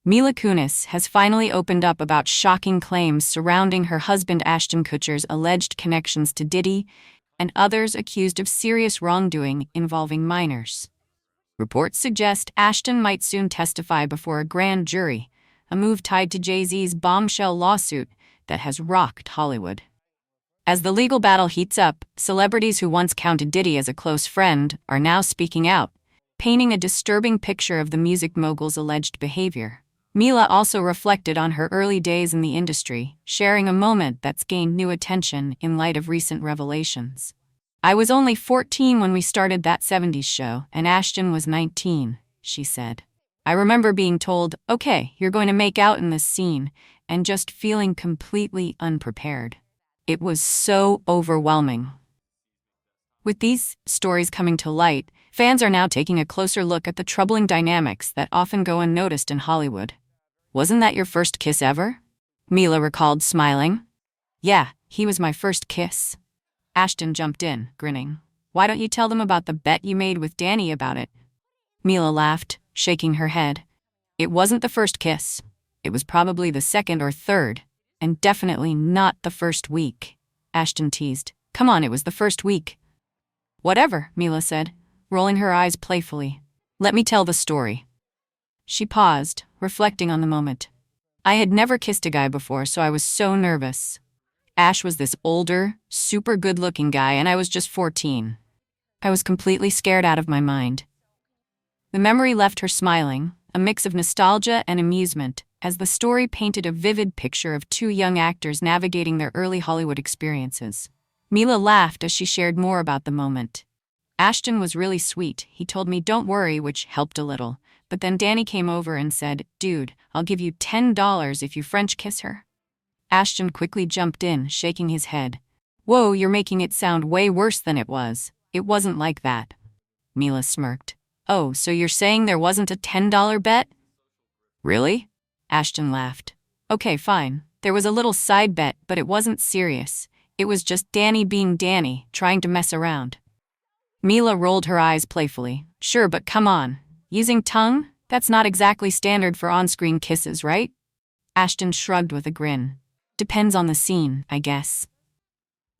Mila Kunis has finally opened up about shocking claims surrounding her husband Ashton Kutcher's alleged connections to Diddy and others accused of serious wrongdoing involving minors. Reports suggest Ashton might soon testify before a grand jury, a move tied to Jay-Z's bombshell lawsuit that has rocked Hollywood. As the legal battle heats up, celebrities who once counted Diddy as a close friend are now speaking out, painting a disturbing picture of the music mogul's alleged behavior. Mila also reflected on her early days in the industry, sharing a moment that's gained new attention in light of recent revelations. "I was only 14 when we started that 70s show, and Ashton was 19, she said. "I remember being told, okay, you're going to make out in this scene, and just feeling completely unprepared. It was so overwhelming." With these stories coming to light, fans are now taking a closer look at the troubling dynamics that often go unnoticed in Hollywood. "Wasn't that your first kiss ever?" Mila recalled, smiling. "Yeah, he was my first kiss." Ashton jumped in, grinning. "Why don't you tell them about the bet you made with Danny about it?" Mila laughed, shaking her head. "It wasn't the first kiss. It was probably the second or third, and definitely not the first week," Ashton teased. "Come on, it was the first week." "Whatever," Mila said, rolling her eyes playfully. "Let me tell the story." She paused, reflecting on the moment. "I had never kissed a guy before, so I was so nervous. Ash was this older, super good-looking guy, and I was just 14. I was completely scared out of my mind." The memory left her smiling, a mix of nostalgia and amusement, as the story painted a vivid picture of two young actors navigating their early Hollywood experiences. Mila laughed as she shared more about the moment. "Ashton was really sweet. He told me don't worry, which helped a little. But then Danny came over and said, 'Dude, I'll give you $10 if you French kiss her.'" Ashton quickly jumped in, shaking his head. "Whoa, you're making it sound way worse than it was. It wasn't like that." Mila smirked. "Oh, so you're saying there wasn't a $10 bet?" "Really?" Ashton laughed. "Okay, fine. There was a little side bet, but it wasn't serious. It was just Danny being Danny, trying to mess around." Mila rolled her eyes playfully. "Sure, but come on. Using tongue? That's not exactly standard for on-screen kisses, right?" Ashton shrugged with a grin. "Depends on the scene, I guess."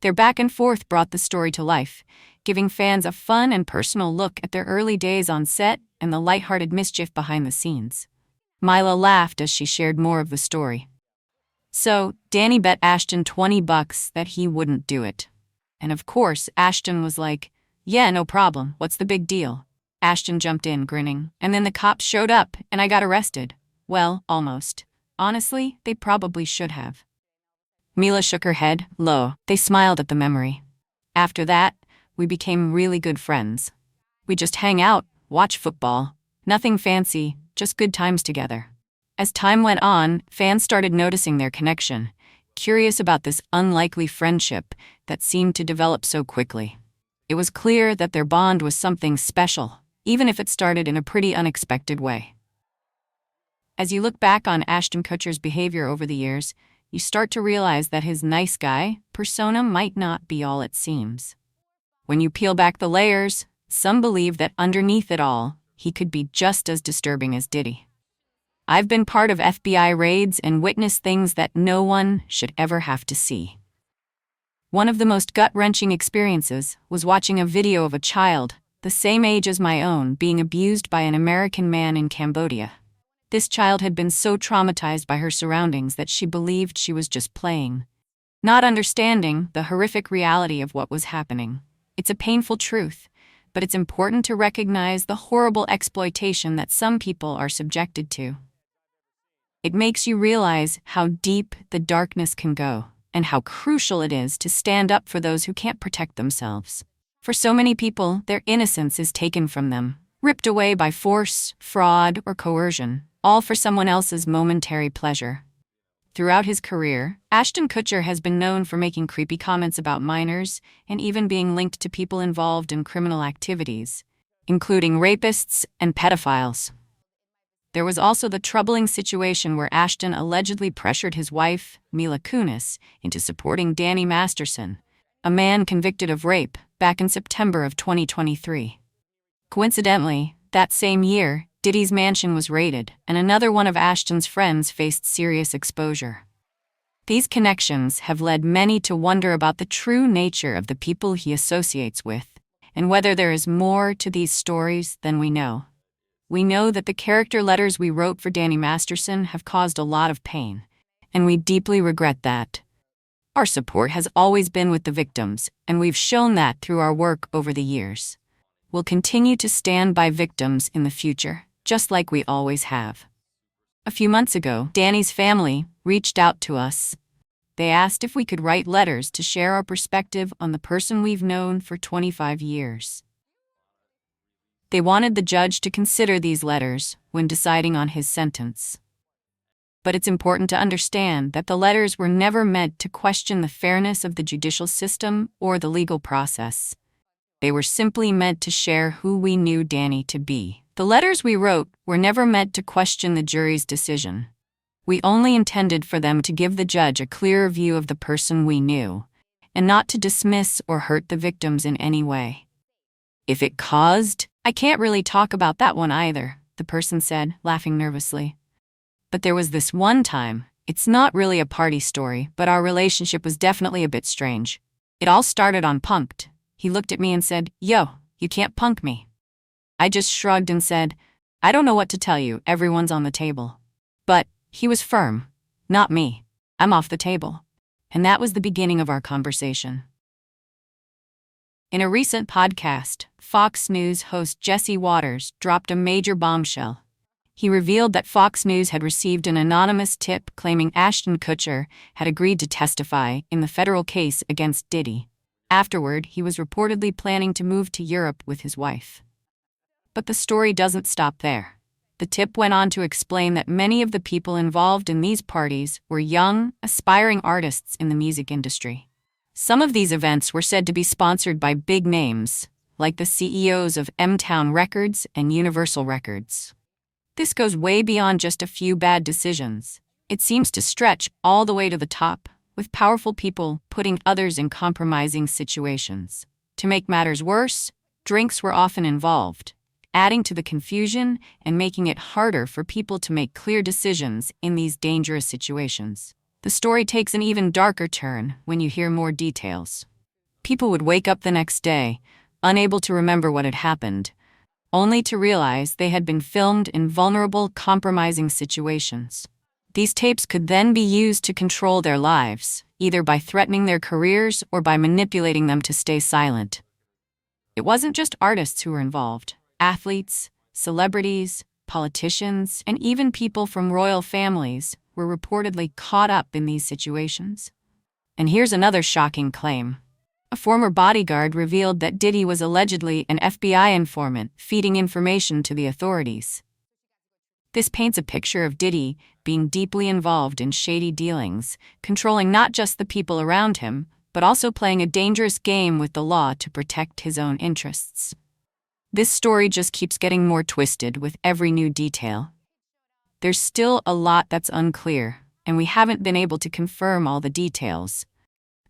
Their back and forth brought the story to life, giving fans a fun and personal look at their early days on set and the lighthearted mischief behind the scenes. Mila laughed as she shared more of the story. "So, Danny bet Ashton $20 that he wouldn't do it. And of course, Ashton was like, 'Yeah, no problem, what's the big deal?' Ashton jumped in, grinning, and then the cops showed up and I got arrested. Well, almost. Honestly, they probably should have." Mila shook her head, low. They smiled at the memory. "After that, we became really good friends. We just hang out, watch football. Nothing fancy, just good times together." As time went on, fans started noticing their connection, curious about this unlikely friendship that seemed to develop so quickly. It was clear that their bond was something special, even if it started in a pretty unexpected way. As you look back on Ashton Kutcher's behavior over the years, you start to realize that his nice guy persona might not be all it seems. When you peel back the layers, some believe that underneath it all, he could be just as disturbing as Diddy. I've been part of FBI raids and witnessed things that no one should ever have to see. One of the most gut-wrenching experiences was watching a video of a child, the same age as my own, being abused by an American man in Cambodia. This child had been so traumatized by her surroundings that she believed she was just playing, not understanding the horrific reality of what was happening. It's a painful truth, but it's important to recognize the horrible exploitation that some people are subjected to. It makes you realize how deep the darkness can go, and how crucial it is to stand up for those who can't protect themselves. For so many people, their innocence is taken from them, ripped away by force, fraud, or coercion, all for someone else's momentary pleasure. Throughout his career, Ashton Kutcher has been known for making creepy comments about minors and even being linked to people involved in criminal activities, including rapists and pedophiles. There was also the troubling situation where Ashton allegedly pressured his wife, Mila Kunis, into supporting Danny Masterson, a man convicted of rape, back in September of 2023. Coincidentally, that same year, Diddy's mansion was raided, and another one of Ashton's friends faced serious exposure. These connections have led many to wonder about the true nature of the people he associates with, and whether there is more to these stories than we know. We know that the character letters we wrote for Danny Masterson have caused a lot of pain, and we deeply regret that. Our support has always been with the victims, and we've shown that through our work over the years. We'll continue to stand by victims in the future, just like we always have. A few months ago, Danny's family reached out to us. They asked if we could write letters to share our perspective on the person we've known for 25 years. They wanted the judge to consider these letters when deciding on his sentence. But it's important to understand that the letters were never meant to question the fairness of the judicial system or the legal process. They were simply meant to share who we knew Danny to be. The letters we wrote were never meant to question the jury's decision. We only intended for them to give the judge a clearer view of the person we knew, and not to dismiss or hurt the victims in any way. If it caused, I can't really talk about that one either, the person said, laughing nervously. But there was this one time. It's not really a party story, but our relationship was definitely a bit strange. It all started on Punk'd. He looked at me and said, "Yo, you can't punk me." I just shrugged and said, "I don't know what to tell you, everyone's on the table." But he was firm. "Not me. I'm off the table." And that was the beginning of our conversation. In a recent podcast, Fox News host Jesse Waters dropped a major bombshell. He revealed that Fox News had received an anonymous tip claiming Ashton Kutcher had agreed to testify in the federal case against Diddy. Afterward, he was reportedly planning to move to Europe with his wife. But the story doesn't stop there. The tip went on to explain that many of the people involved in these parties were young, aspiring artists in the music industry. Some of these events were said to be sponsored by big names, like the CEOs of M-Town Records and Universal Records. This goes way beyond just a few bad decisions. It seems to stretch all the way to the top, with powerful people putting others in compromising situations. To make matters worse, drinks were often involved, adding to the confusion and making it harder for people to make clear decisions in these dangerous situations. The story takes an even darker turn when you hear more details. People would wake up the next day, unable to remember what had happened, only to realize they had been filmed in vulnerable, compromising situations. These tapes could then be used to control their lives, either by threatening their careers or by manipulating them to stay silent. It wasn't just artists who were involved. Athletes, celebrities, politicians, and even people from royal families were reportedly caught up in these situations. And here's another shocking claim. A former bodyguard revealed that Diddy was allegedly an FBI informant feeding information to the authorities. This paints a picture of Diddy being deeply involved in shady dealings, controlling not just the people around him, but also playing a dangerous game with the law to protect his own interests. This story just keeps getting more twisted with every new detail. There's still a lot that's unclear, and we haven't been able to confirm all the details.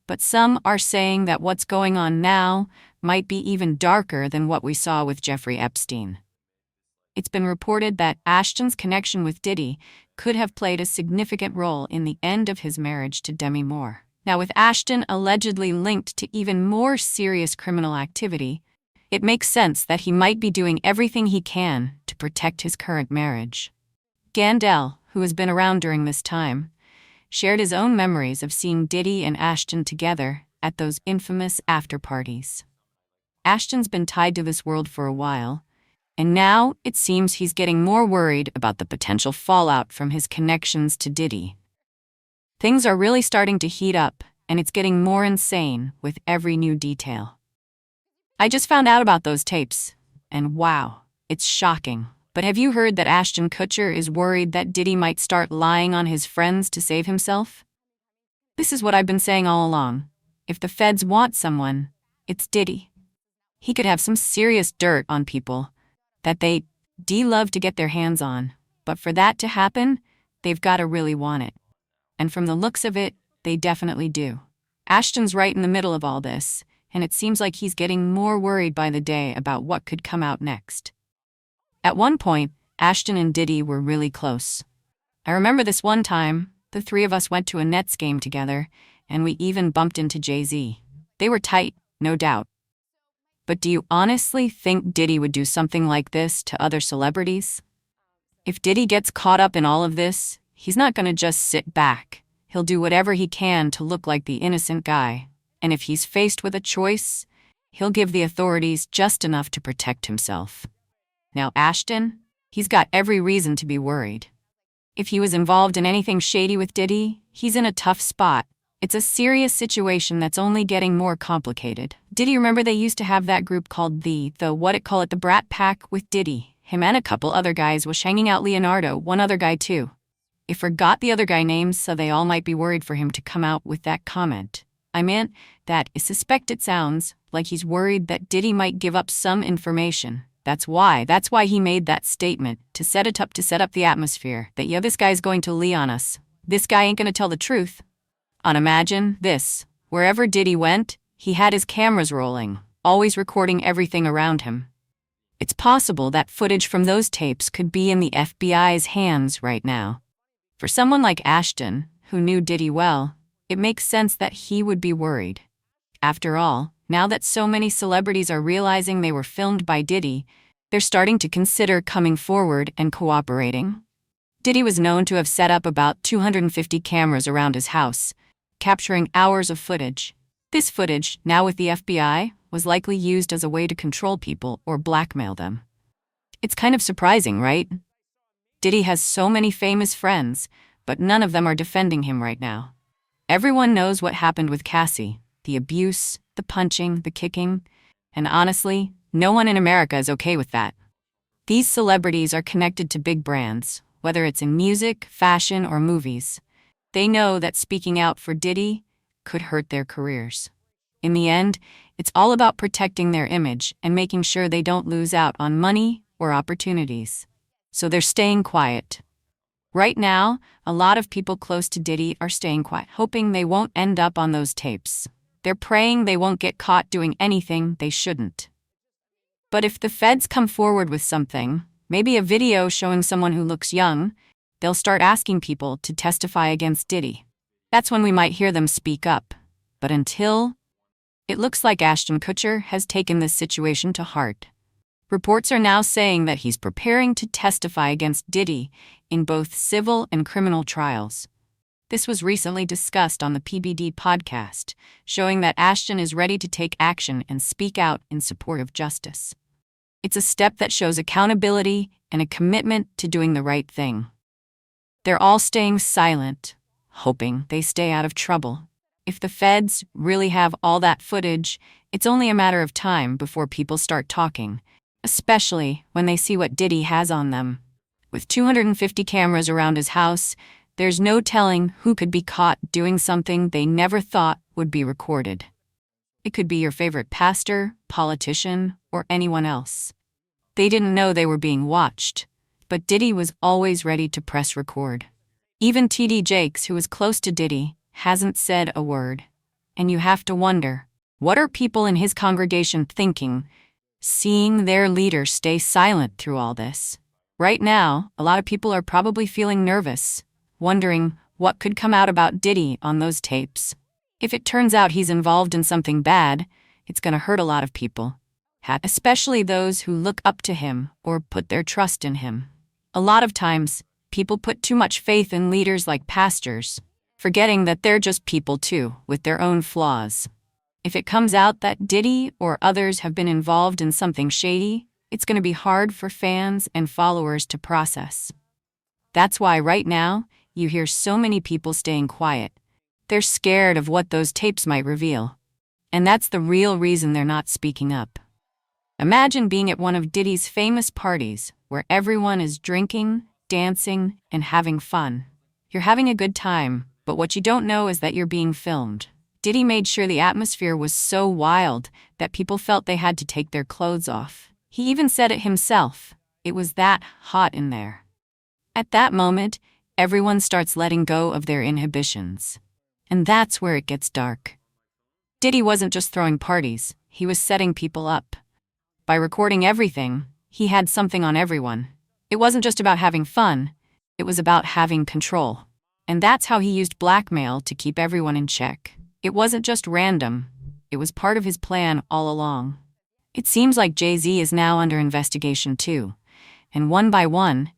But some are saying that what's going on now might be even darker than what we saw with Jeffrey Epstein. It's been reported that Ashton's connection with Diddy could have played a significant role in the end of his marriage to Demi Moore. Now, with Ashton allegedly linked to even more serious criminal activity, it makes sense that he might be doing everything he can to protect his current marriage. Gandel, who has been around during this time, shared his own memories of seeing Diddy and Ashton together at those infamous after-parties. Ashton's been tied to this world for a while, and now it seems he's getting more worried about the potential fallout from his connections to Diddy. Things are really starting to heat up, and it's getting more insane with every new detail. I just found out about those tapes, and wow, it's shocking. But have you heard that Ashton Kutcher is worried that Diddy might start lying on his friends to save himself? This is what I've been saying all along. If the feds want someone, it's Diddy. He could have some serious dirt on people that they love to get their hands on, but for that to happen, they've got to really want it. And from the looks of it, they definitely do. Ashton's right in the middle of all this, and it seems like he's getting more worried by the day about what could come out next. At one point, Ashton and Diddy were really close. I remember this one time, the three of us went to a Nets game together, and we even bumped into Jay-Z. They were tight, no doubt. But do you honestly think Diddy would do something like this to other celebrities? If Diddy gets caught up in all of this, he's not going to just sit back. He'll do whatever he can to look like the innocent guy. And if he's faced with a choice, he'll give the authorities just enough to protect himself. Now Ashton, he's got every reason to be worried. If he was involved in anything shady with Diddy, he's in a tough spot. It's a serious situation that's only getting more complicated. Diddy, remember they used to have that group called the Brat Pack with Diddy. Him and a couple other guys was hanging out Leonardo, one other guy too. I forgot the other guy names, so they all might be worried for him to come out with that comment. I meant that I suspect it sounds like he's worried that Diddy might give up some information. That's why he made that statement, to set up the atmosphere, that this guy's going to lee on us. This guy ain't gonna tell the truth. Imagine this. Wherever Diddy went, he had his cameras rolling, always recording everything around him. It's possible that footage from those tapes could be in the FBI's hands right now. For someone like Ashton, who knew Diddy well, it makes sense that he would be worried. After all, now that so many celebrities are realizing they were filmed by Diddy, they're starting to consider coming forward and cooperating. Diddy was known to have set up about 250 cameras around his house, capturing hours of footage. This footage, now with the FBI, was likely used as a way to control people or blackmail them. It's kind of surprising, right? Diddy has so many famous friends, but none of them are defending him right now. Everyone knows what happened with Cassie, the abuse, the punching, the kicking, and honestly, no one in America is okay with that. These celebrities are connected to big brands, whether it's in music, fashion, or movies. They know that speaking out for Diddy could hurt their careers. In the end, it's all about protecting their image and making sure they don't lose out on money or opportunities. So they're staying quiet. Right now, a lot of people close to Diddy are staying quiet, hoping they won't end up on those tapes. They're praying they won't get caught doing anything they shouldn't. But if the feds come forward with something, maybe a video showing someone who looks young, they'll start asking people to testify against Diddy. That's when we might hear them speak up. But until, it looks like Ashton Kutcher has taken this situation to heart. Reports are now saying that he's preparing to testify against Diddy in both civil and criminal trials. This was recently discussed on the PBD podcast, showing that Ashton is ready to take action and speak out in support of justice. It's a step that shows accountability and a commitment to doing the right thing. They're all staying silent, hoping they stay out of trouble. If the feds really have all that footage, it's only a matter of time before people start talking, especially when they see what Diddy has on them. With 250 cameras around his house, there's no telling who could be caught doing something they never thought would be recorded. It could be your favorite pastor, politician, or anyone else. They didn't know they were being watched, but Diddy was always ready to press record. Even T.D. Jakes, who was close to Diddy, hasn't said a word. And you have to wonder, what are people in his congregation thinking, seeing their leader stay silent through all this? Right now, a lot of people are probably feeling nervous, wondering what could come out about Diddy on those tapes. If it turns out he's involved in something bad, it's going to hurt a lot of people, especially those who look up to him or put their trust in him. A lot of times, people put too much faith in leaders like pastors, forgetting that they're just people too, with their own flaws. If it comes out that Diddy or others have been involved in something shady, it's going to be hard for fans and followers to process. That's why right now, you hear so many people staying quiet. They're scared of what those tapes might reveal. And that's the real reason they're not speaking up. Imagine being at one of Diddy's famous parties, where everyone is drinking, dancing, and having fun. You're having a good time, but what you don't know is that you're being filmed. Diddy made sure the atmosphere was so wild that people felt they had to take their clothes off. He even said it himself. It was that hot in there. At that moment, everyone starts letting go of their inhibitions. And that's where it gets dark. Diddy wasn't just throwing parties, he was setting people up. By recording everything, he had something on everyone. It wasn't just about having fun, it was about having control. And that's how he used blackmail to keep everyone in check. It wasn't just random, it was part of his plan all along. It seems like Jay-Z is now under investigation too, and one by one,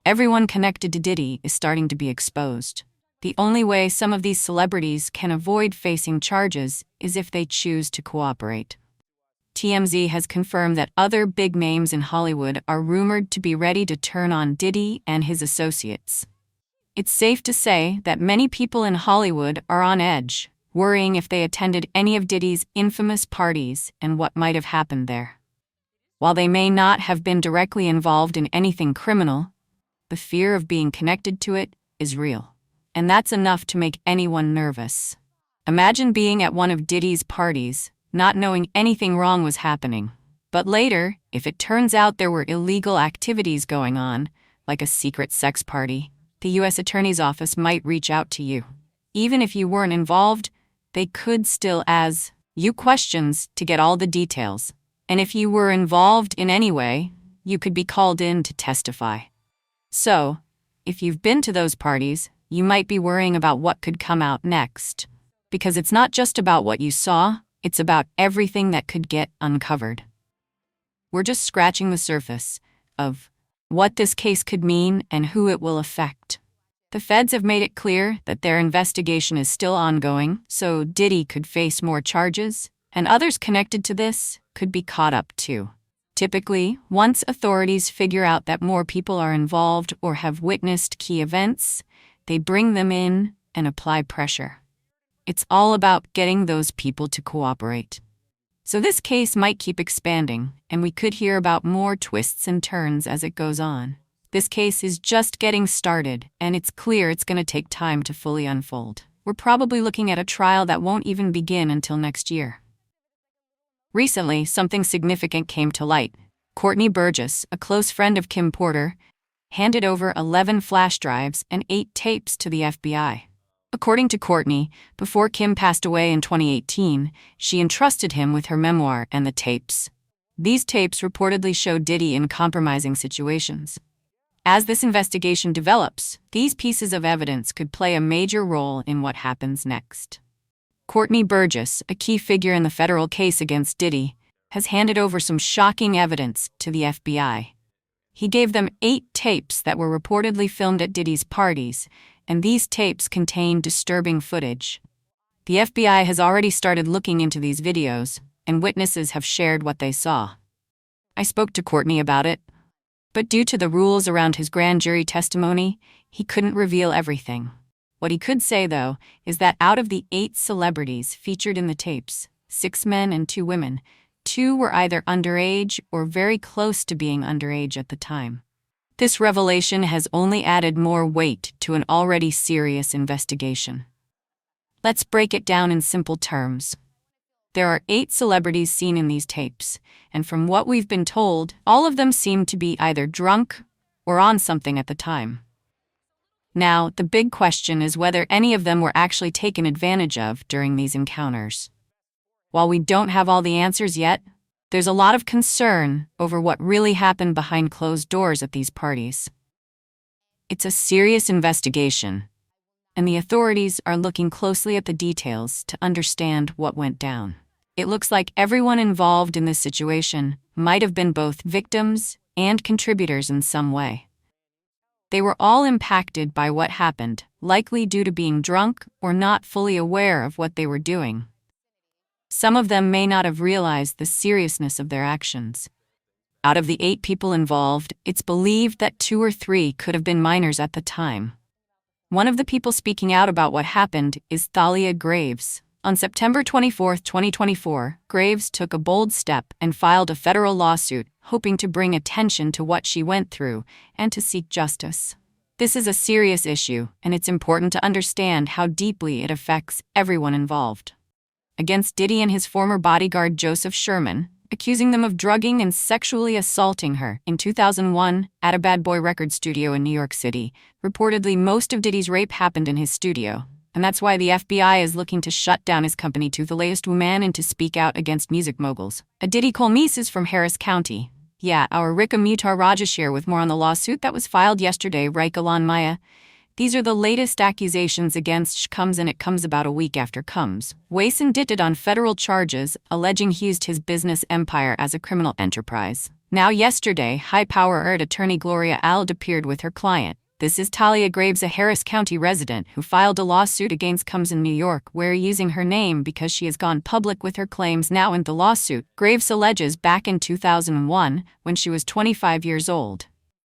everyone connected to Diddy is starting to be exposed. The only way some of these celebrities can avoid facing charges is if they choose to cooperate. TMZ has confirmed that other big names in Hollywood are rumored to be ready to turn on Diddy and his associates. It's safe to say that many people in Hollywood are on edge, worrying if they attended any of Diddy's infamous parties and what might have happened there. While they may not have been directly involved in anything criminal, the fear of being connected to it is real. And that's enough to make anyone nervous. Imagine being at one of Diddy's parties, not knowing anything wrong was happening. But later, if it turns out there were illegal activities going on, like a secret sex party, the U.S. Attorney's Office might reach out to you. Even if you weren't involved, they could still ask you questions to get all the details. And if you were involved in any way, you could be called in to testify. So, if you've been to those parties, you might be worrying about what could come out next. Because it's not just about what you saw, it's about everything that could get uncovered. We're just scratching the surface of what this case could mean and who it will affect. The feds have made it clear that their investigation is still ongoing, so Diddy could face more charges, and others connected to this could be caught up too. Typically, once authorities figure out that more people are involved or have witnessed key events, they bring them in and apply pressure. It's all about getting those people to cooperate. So this case might keep expanding, and we could hear about more twists and turns as it goes on. This case is just getting started, and it's clear it's going to take time to fully unfold. We're probably looking at a trial that won't even begin until next year. Recently, something significant came to light. Courtney Burgess, a close friend of Kim Porter, handed over 11 flash drives and 8 tapes to the FBI. According to Courtney, before Kim passed away in 2018, she entrusted him with her memoir and the tapes. These tapes reportedly showed Diddy in compromising situations. As this investigation develops, these pieces of evidence could play a major role in what happens next. Courtney Burgess, a key figure in the federal case against Diddy, has handed over some shocking evidence to the FBI. He gave them 8 tapes that were reportedly filmed at Diddy's parties, and these tapes contain disturbing footage. The FBI has already started looking into these videos, and witnesses have shared what they saw. I spoke to Courtney about it, but due to the rules around his grand jury testimony, he couldn't reveal everything. What he could say, though, is that out of the 8 celebrities featured in the tapes, 6 men and 2 women, 2 were either underage or very close to being underage at the time. This revelation has only added more weight to an already serious investigation. Let's break it down in simple terms. There are 8 celebrities seen in these tapes, and from what we've been told, all of them seem to be either drunk or on something at the time. Now, the big question is whether any of them were actually taken advantage of during these encounters. While we don't have all the answers yet, there's a lot of concern over what really happened behind closed doors at these parties. It's a serious investigation, and the authorities are looking closely at the details to understand what went down. It looks like everyone involved in this situation might have been both victims and contributors in some way. They were all impacted by what happened, likely due to being drunk or not fully aware of what they were doing. Some of them may not have realized the seriousness of their actions. Out of the 8 people involved, it's believed that 2 or 3 could have been minors at the time. One of the people speaking out about what happened is Thalia Graves. On September 24, 2024, Graves took a bold step and filed a federal lawsuit, hoping to bring attention to what she went through and to seek justice. This is a serious issue, and it's important to understand how deeply it affects everyone involved. Against Diddy and his former bodyguard Joseph Sherman, accusing them of drugging and sexually assaulting her in 2001 at a Bad Boy record studio in New York City. Reportedly, most of Diddy's rape happened in his studio, and that's why the FBI is looking to shut down his company To The Latest Woman and to speak out against music moguls. A Diddy Colmes is from Harris County. Yeah, our Rika Mutar Rajashir with more on the lawsuit that was filed yesterday, Raikalan Maya. These are the latest accusations against Combs, and it comes about a week after Combs was indicted on federal charges alleging he used his business empire as a criminal enterprise. Now yesterday, high-powered attorney Gloria Ald appeared with her client. This is Talia Graves, a Harris County resident who filed a lawsuit against Combs in New York, where using her name because she has gone public with her claims now in the lawsuit. Graves alleges back in 2001, when she was 25 years old,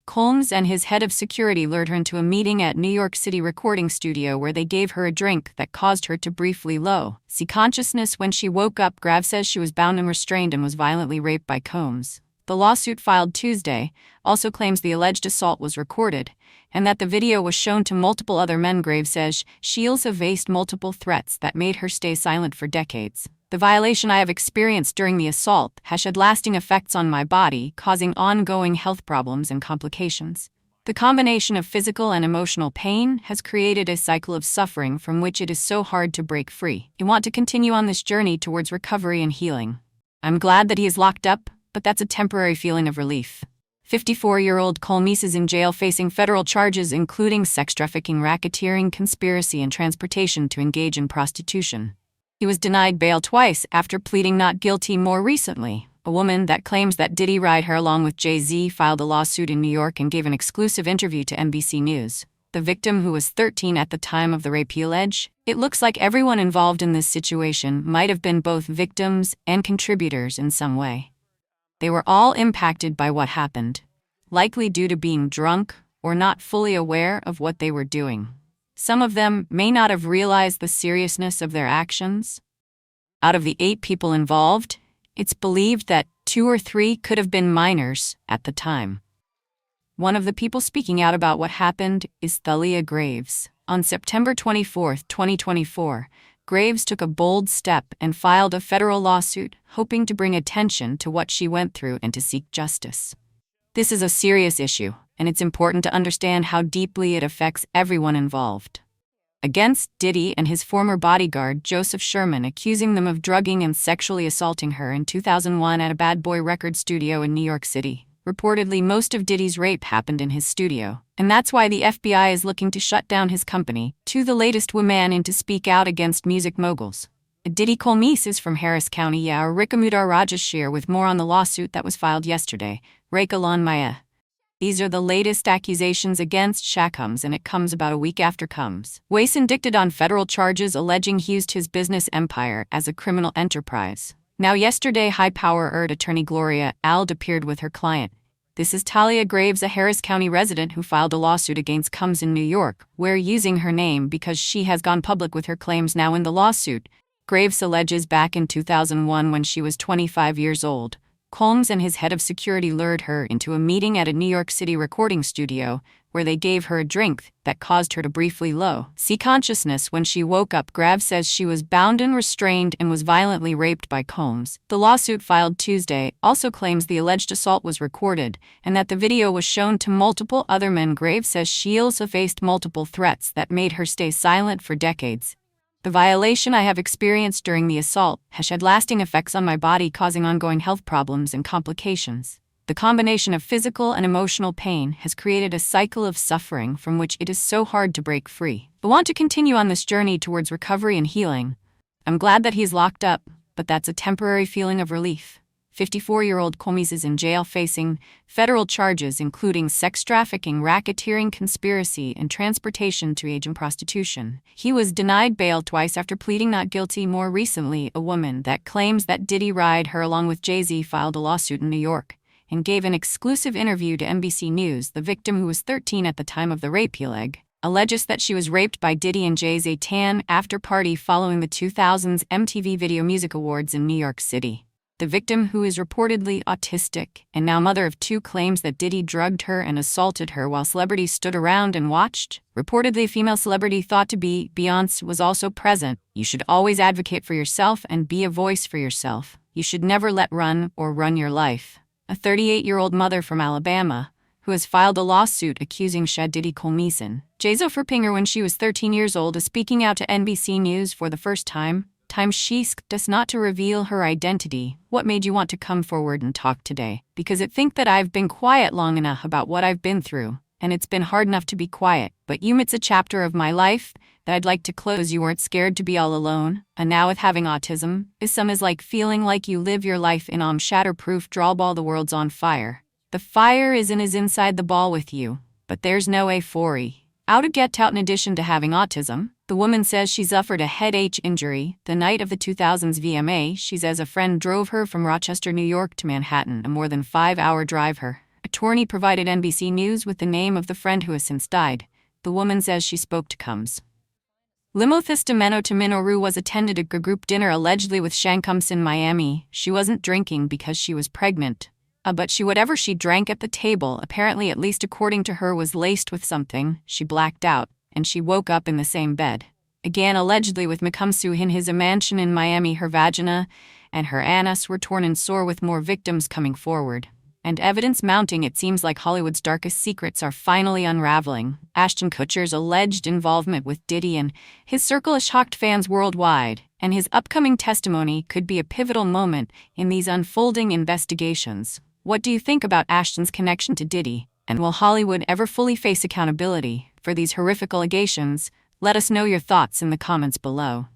Combs and his head of security lured her into a meeting at New York City recording studio where they gave her a drink that caused her to briefly lose consciousness. When she woke up, Graves says she was bound and restrained and was violently raped by Combs. The lawsuit filed Tuesday also claims the alleged assault was recorded and that the video was shown to multiple other men. Graves says she also faced multiple threats that made her stay silent for decades. The violation I have experienced during the assault has had lasting effects on my body, causing ongoing health problems and complications. The combination of physical and emotional pain has created a cycle of suffering from which it is so hard to break free. I want to continue on this journey towards recovery and healing. I'm glad that he is locked up, but that's a temporary feeling of relief. 54-year-old Kunis is in jail facing federal charges including sex trafficking, racketeering, conspiracy, and transportation to engage in prostitution. He was denied bail twice after pleading not guilty more recently. A woman that claims that Diddy ride her along with Jay-Z filed a lawsuit in New York and gave an exclusive interview to NBC News. The victim, who was 13 at the time of the rape, alleged, "It looks like everyone involved in this situation might have been both victims and contributors in some way. They were all impacted by what happened, likely due to being drunk or not fully aware of what they were doing. Some of them may not have realized the seriousness of their actions. Out of the 8 people involved, it's believed that 2 or 3 could have been minors at the time." One of the people speaking out about what happened is Talia Graves. On September 24, 2024, Graves took a bold step and filed a federal lawsuit, hoping to bring attention to what she went through and to seek justice. This is a serious issue, and it's important to understand how deeply it affects everyone involved. Against Diddy and his former bodyguard Joseph Sherman, accusing them of drugging and sexually assaulting her in 2001 at a Bad Boy record studio in New York City. Reportedly, most of Diddy's rape happened in his studio, and that's why the FBI is looking to shut down his company. To the latest woman in to speak out against music moguls. Diddy Kunis is from Harris County, Rikamudar Rajashir with more on the lawsuit that was filed yesterday, Raikalan Maya. These are the latest accusations against Combs, and it comes about a week after Combs was indicted on federal charges alleging he used his business empire as a criminal enterprise. Now yesterday, high-powered attorney Gloria Ald appeared with her client. This is Talia Graves, a Harris County resident who filed a lawsuit against Combs in New York, where using her name because she has gone public with her claims now in the lawsuit. Graves alleges back in 2001, when she was 25 years old, Combs and his head of security lured her into a meeting at a New York City recording studio, where they gave her a drink that caused her to briefly lose consciousness. When she woke up, Graves says she was bound and restrained and was violently raped by Combs. The lawsuit filed Tuesday also claims the alleged assault was recorded and that the video was shown to multiple other men. Graves says she also faced multiple threats that made her stay silent for decades. The violation I have experienced during the assault has had lasting effects on my body, causing ongoing health problems and complications. The combination of physical and emotional pain has created a cycle of suffering from which it is so hard to break free. I want to continue on this journey towards recovery and healing. I'm glad that he's locked up, but that's a temporary feeling of relief. 54-year-old Kunis is in jail facing federal charges including sex trafficking, racketeering, conspiracy, and transportation to engage in prostitution. He was denied bail twice after pleading not guilty more recently. A woman that claims that Diddy ride her along with Jay-Z filed a lawsuit in New York and gave an exclusive interview to NBC News. The victim, who was 13 at the time of the rape, alleges that she was raped by Diddy and Jay-Z tan after party following the 2000s MTV Video Music Awards in New York City. The victim, who is reportedly autistic and now mother of 2, claims that Diddy drugged her and assaulted her while celebrities stood around and watched. Reportedly, a female celebrity thought to be Beyoncé was also present. You should always advocate for yourself and be a voice for yourself. You should never let run your life. A 38-year-old mother from Alabama, who has filed a lawsuit accusing Diddy Kunis for raping her when she was 13 years old, is speaking out to NBC News for the first time. time she asked us not to reveal her identity. What made you want to come forward and talk today? Because I think that I've been quiet long enough about what I've been through, and it's been hard enough to be quiet. But it's a chapter of my life that I'd like to close. You weren't scared to be all alone, and now with having autism, is like feeling like you live your life in shatterproof drawball. The world's on fire. The fire is inside the ball with you, but there's no way for how to get out. In addition to having autism, the woman says she suffered a head injury the night of the 2000s VMA. She says a friend drove her from Rochester, New York to Manhattan, a more than 5-hour drive. Her attorney provided NBC News with the name of the friend who has since died. The woman says she spoke to Combs. Limothistameno to Minoru was attended a group dinner allegedly with Shankum's in Miami. She wasn't drinking because she was pregnant. But whatever she drank at the table, apparently, at least according to her, was laced with something. She blacked out, and she woke up in the same bed. Again, allegedly with Mikumsu in his mansion in Miami. Her vagina and her anus were torn and sore, with more victims coming forward. And evidence mounting. It seems like Hollywood's darkest secrets are finally unraveling. Ashton Kutcher's alleged involvement with Diddy and his circle has shocked fans worldwide, and his upcoming testimony could be a pivotal moment in these unfolding investigations. What do you think about Ashton's connection to Diddy? And will Hollywood ever fully face accountability for these horrific allegations? Let us know your thoughts in the comments below.